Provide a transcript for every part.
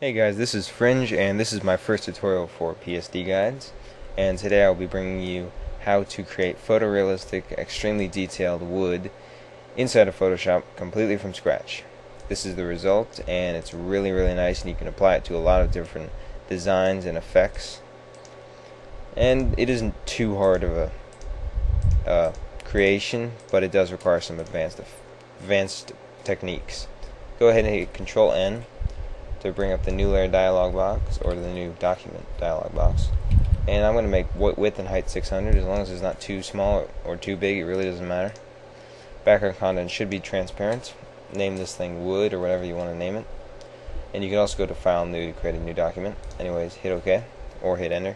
Hey guys, this is Fringe, and this is my first tutorial for PSD guides. And today I'll be bringing you how to create photorealistic, extremely detailed wood inside of Photoshop completely from scratch. This is the result, and it's really nice, and you can apply it to a lot of different designs and effects. And it isn't too hard of a creation, but it does require some advanced techniques. Go ahead and hit Control N to bring up the new layer dialog box, or the new document dialog box. And I'm going to make width and height 600, as long as it's not too small or too big, it really doesn't matter. Background content should be transparent. Name this thing wood or whatever you want to name it. And you can also go to File, New to create a new document. Anyways, hit OK or hit Enter.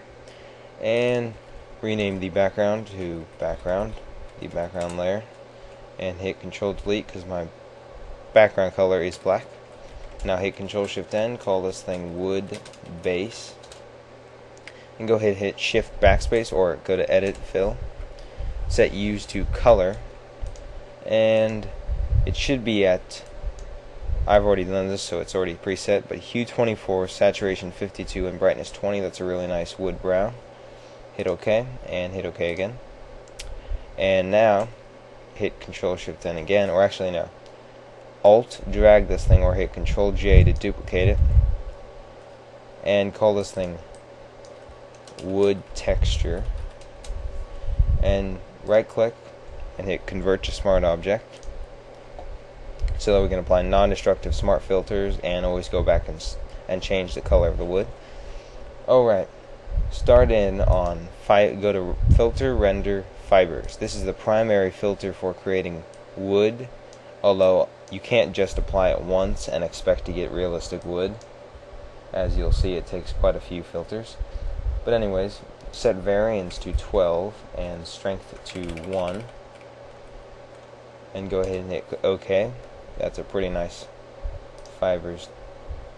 And rename the background to background, the background layer. And hit Control Delete because my background color is black. Now hit Control Shift N, call this thing wood base, and go ahead and hit Shift Backspace or go to Edit Fill, set Use to Color, and it should be at, I've already done this so it's already preset, but Hue 24, Saturation 52, and Brightness 20. That's a really nice wood brown. Hit OK and hit OK again, and now hit Control Shift N again, or actually no, Alt drag this thing or hit Control J to duplicate it, and call this thing wood texture, and right click and hit Convert to Smart Object so that we can apply non-destructive smart filters and always go back and change the color of the wood. Alright, start in on go to Filter, Render, Fibers. This is the primary filter for creating wood, although you can't just apply it once and expect to get realistic wood. As you'll see, it takes quite a few filters. But anyways, set variance to 12 and strength to 1. And go ahead and hit OK. That's a pretty nice fibers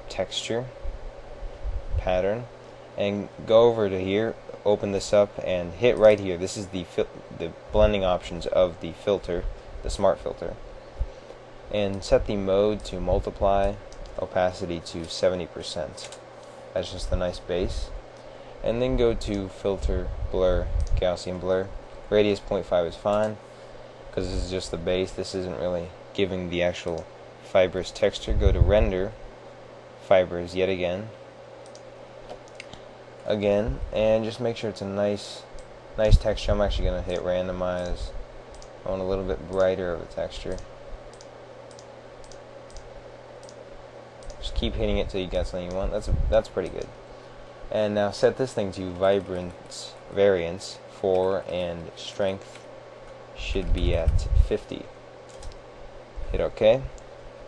texture pattern. And go over to here, open this up, and hit right here. This is the blending options of the filter, the smart filter. And set the mode to multiply, opacity to 70%. That's just a nice base. And then go to Filter, Blur, Gaussian Blur. Radius 0.5 is fine, because this is just the base. This isn't really giving the actual fibrous texture. Go to Render, Fibers yet again, and just make sure it's a nice texture. I'm actually going to hit Randomize. I want a little bit brighter of a texture. Just keep hitting it till you get something you want. That's pretty good. And now set this thing to variance 4, and strength should be at 50. Hit OK.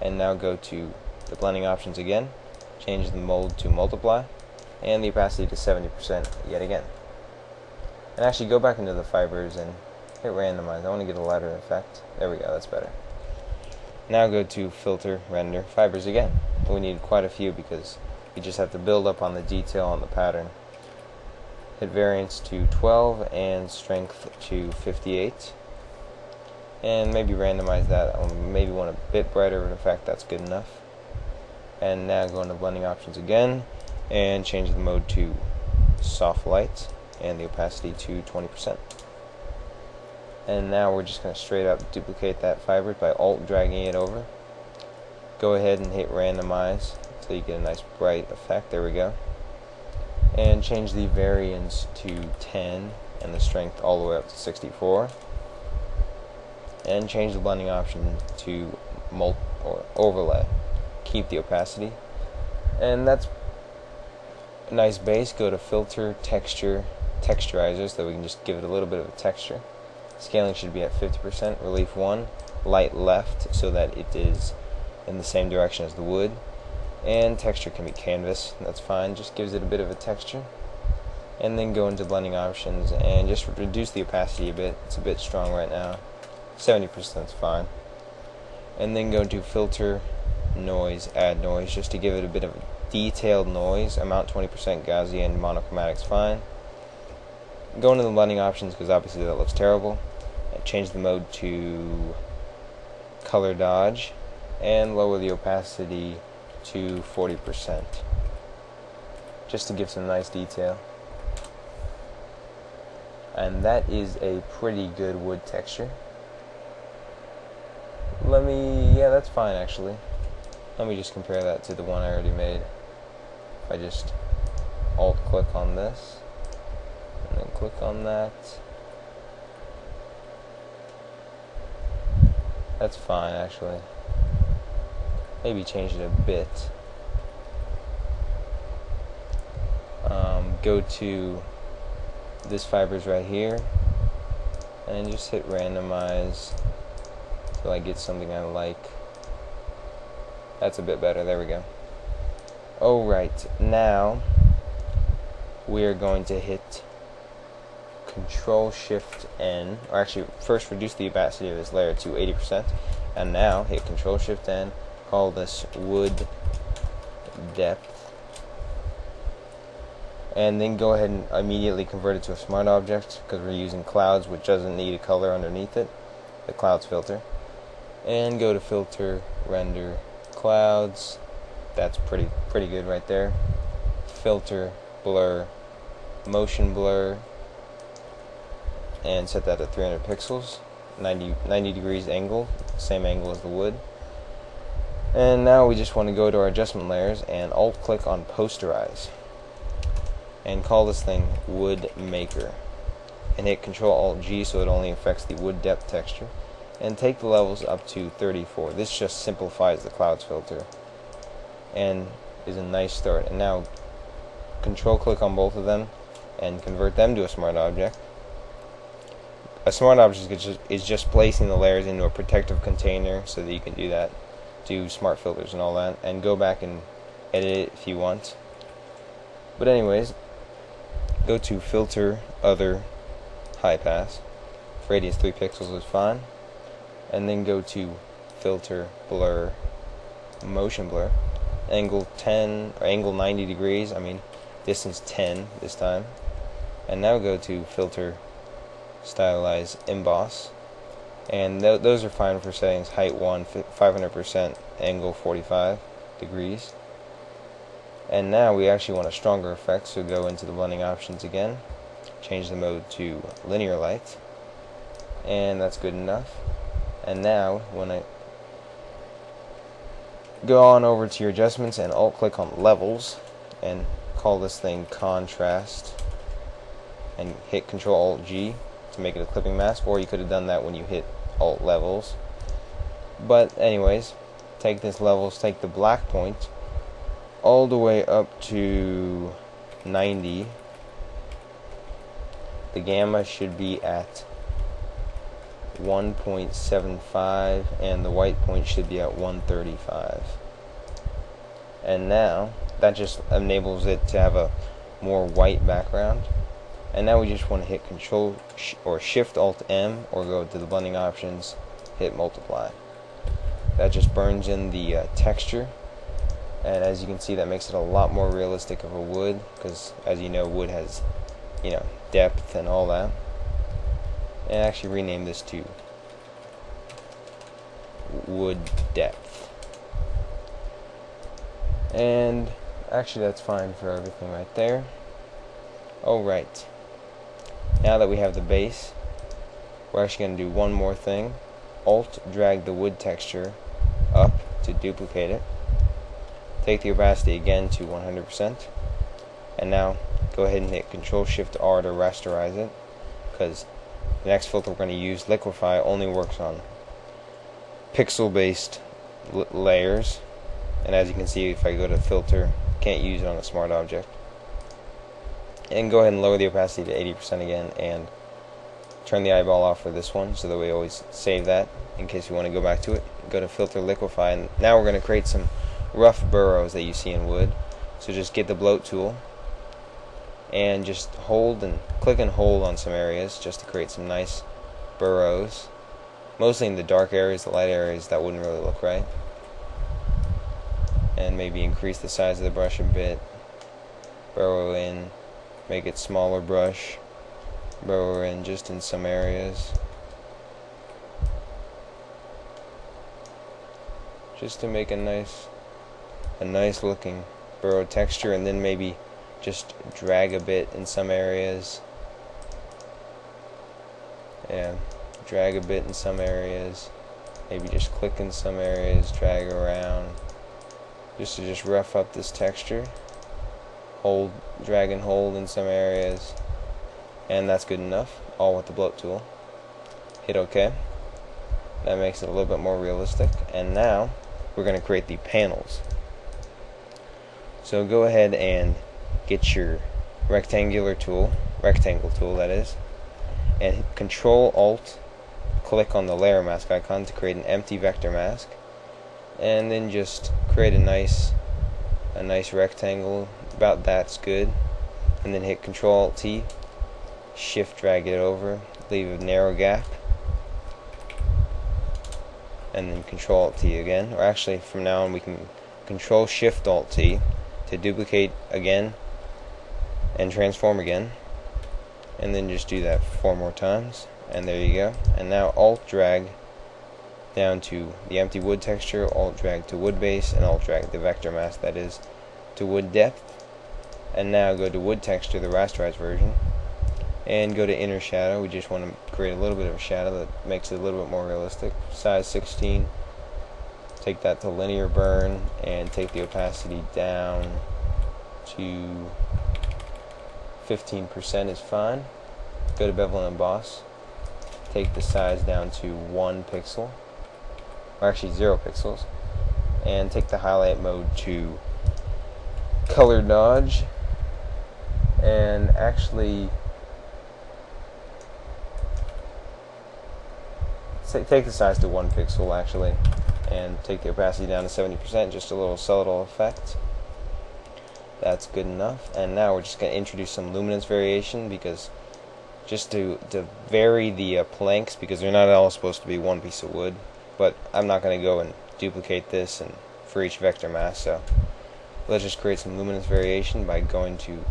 And now go to the blending options again. Change the mode to multiply, and the opacity to 70% yet again. And actually go back into the fibers and hit randomize. I want to get a lighter effect. There we go, that's better. Now go to Filter, Render, Fibers again. We need quite a few because we just have to build up on the detail on the pattern. Hit variance to 12 and strength to 58. And maybe randomize that. Maybe want a bit brighter of an effect. That's good enough. And now go into blending options again and change the mode to soft light and the opacity to 20%. And now we're just going to straight up duplicate that fiber by alt dragging it over. Go ahead and hit randomize so you get a nice bright effect. There we go. And change the variance to 10 and the strength all the way up to 64. And change the blending option to overlay. Keep the opacity. And that's a nice base. Go to Filter, Texture, Texturizer so that we can just give it a little bit of a texture. Scaling should be at 50%, relief 1, light left so that it is in the same direction as the wood, and texture can be canvas, that's fine, just gives it a bit of a texture. And then go into blending options and just reduce the opacity a bit, it's a bit strong right now, 70% is fine. And then go to Filter, Noise, Add Noise, just to give it a bit of a detailed noise, amount 20%, Gaussian, monochromatic's fine. Go into the blending options because obviously that looks terrible. Change the mode to color dodge and lower the opacity to 40%. just to give some nice detail. And that is a pretty good wood texture. Yeah, that's fine actually. Let me just compare that to the one I already made. If I just alt click on this and then click on that, that's fine actually. Maybe change it a bit. Go to this fibers right here and just hit randomize till I get something I like. That's a bit better. There we go. Alright, now we are going to hit Control Shift N, or actually first reduce the opacity of this layer to 80%, and now hit Control Shift N, call this wood depth, and then go ahead and immediately convert it to a smart object because we're using clouds, which doesn't need a color underneath it, the clouds filter, and go to filter, render clouds. That's pretty good right there. Filter, blur, motion blur, and set that at 300 pixels, 90 degrees angle, same angle as the wood. And now we just want to go to our adjustment layers and alt click on posterize and call this thing wood maker, and hit Control Alt G so it only affects the wood depth texture, and take the levels up to 34. This just simplifies the clouds filter and is a nice start. And now control click on both of them and convert them to a smart object. A smart object is just placing the layers into a protective container so that you can do that, do smart filters and all that, and go back and edit it if you want. But anyways, go to filter, other, high pass, radius 3 pixels is fine, and then go to filter, blur, motion blur, angle 10 or angle 90 degrees, distance 10 this time, and now go to filter, stylize, emboss, and those are fine for settings. Height 1, 500%, angle 45 degrees. And now we actually want a stronger effect, so go into the blending options again, change the mode to linear light, and that's good enough. And now when I go on over to your adjustments and alt click on levels and call this thing contrast and hit Control Alt G to make it a clipping mask, or you could have done that when you hit alt levels. But anyways, take this levels, take the black point all the way up to 90. The gamma should be at 1.75 and the white point should be at 135. And now that just enables it to have a more white background. And now we just want to hit Control or Shift Alt M, or go to the blending options, hit multiply. That just burns in the texture, and as you can see, that makes it a lot more realistic of a wood, because as you know, wood has depth and all that. And actually rename this to wood depth. And actually that's fine for everything right there. Alright, now that we have the base, we're actually going to do one more thing. Alt drag the wood texture up to duplicate it. Take the opacity again to 100%, and now go ahead and hit Control Shift R to rasterize it, because the next filter we're going to use, Liquify, only works on pixel based layers. And as you can see, if I go to filter, can't use it on a smart object. And go ahead and lower the opacity to 80% again, and turn the eyeball off for this one so that we always save that in case we want to go back to it. Go to filter, Liquify, and now we're going to create some rough burrows that you see in wood. So just get the bloat tool and just hold and click and hold on some areas just to create some nice burrows, mostly in the dark areas. The light areas, that wouldn't really look right. And maybe increase the size of the brush a bit, burrow in, make it smaller brush, burrow in just in some areas, just to make a nice looking burrow texture. And then maybe just drag a bit in some areas. Yeah, drag a bit in some areas. Maybe just click in some areas, drag around, just to rough up this texture. Hold, drag and hold in some areas, and that's good enough, all with the bloat tool. Hit OK. That makes it a little bit more realistic. And now we're going to create the panels. So go ahead and get your rectangle tool that is, and Control Alt click on the layer mask icon to create an empty vector mask, and then just create a nice rectangle. About that's good. And then hit Control Alt T, shift drag it over, leave a narrow gap, and then Control Alt T again. Or actually, from now on we can Control Shift Alt T to duplicate again and transform again, and then just do that 4 more times, and there you go. And now Alt drag down to the empty wood texture, Alt drag to wood base, and Alt drag the vector mask that is to wood depth. And now go to wood texture, the rasterized version, and go to inner shadow. We just want to create a little bit of a shadow that makes it a little bit more realistic. Size 16. Take that to linear burn and take the opacity down to 15% is fine. Go to bevel and emboss. Take the size down to 1 pixel, or actually 0 pixels, and take the highlight mode to color dodge, and actually take the size to 1 pixel actually, and take the opacity down to 70%, just a little subtle effect. That's good enough. And now we're just going to introduce some luminance variation, because just to vary the planks, because they're not all supposed to be one piece of wood, but I'm not going to go and duplicate this and for each vector mask, so let's just create some luminance variation by going to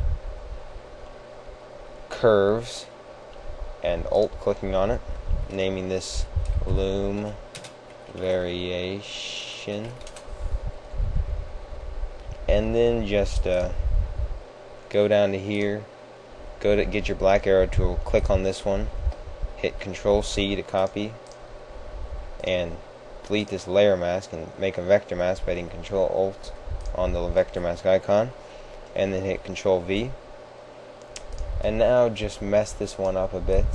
curves and alt clicking on it, naming this loom variation, and then just go down to here, go to get your black arrow tool, click on this one, hit Control C to copy, and delete this layer mask and make a vector mask by hitting Control Alt on the vector mask icon, and then hit Control V. And now just mess this one up a bit.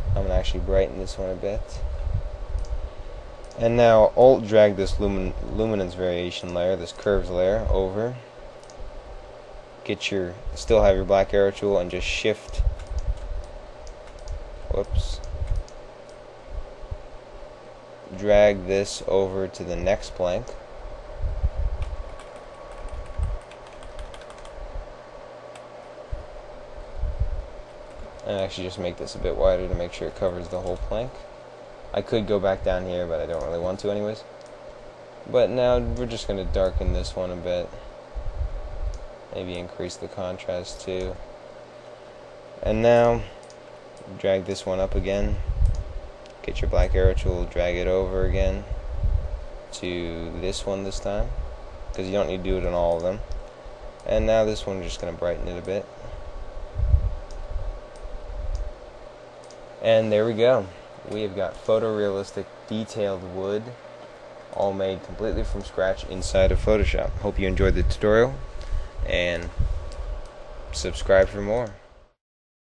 I'm going to actually brighten this one a bit. And now Alt drag this luminance variation layer, this curves layer, over. Still have your black arrow tool and just shift. Drag this over to the next plank. And actually just make this a bit wider to make sure it covers the whole plank. I could go back down here, but I don't really want to anyways. But now we're just going to darken this one a bit. Maybe increase the contrast too. And now drag this one up again. Get your black arrow tool, drag it over again to this one this time, because you don't need to do it on all of them. And now this one, we're just going to brighten it a bit. And there we go. We have got photorealistic detailed wood, all made completely from scratch inside of Photoshop. Hope you enjoyed the tutorial, and subscribe for more.